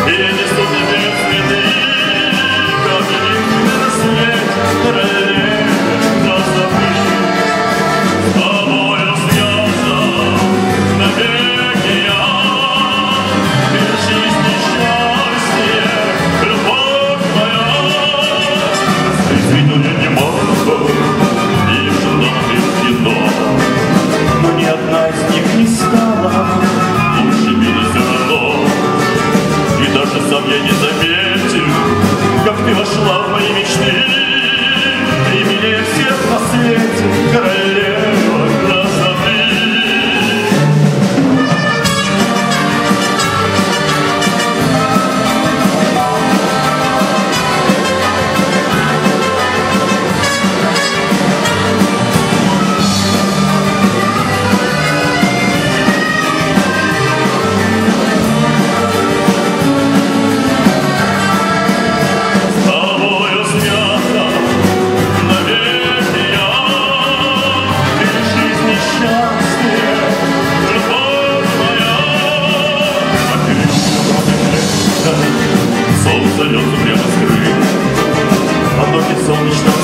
И я несу тебе цветы, как единственный на свете королева красоты. С тобою связан навеки я, и жизнь и счастье, любовь моя. Цвету я не могу, и в журналах, и в кино, но ни одна из них не стала лучше меня все равно. И даже сам я не заметил, как ты вошла в мои мечты. Ты милее всех на свете, королева красоты. Солнце льется прямо с крыш, потоки солнечного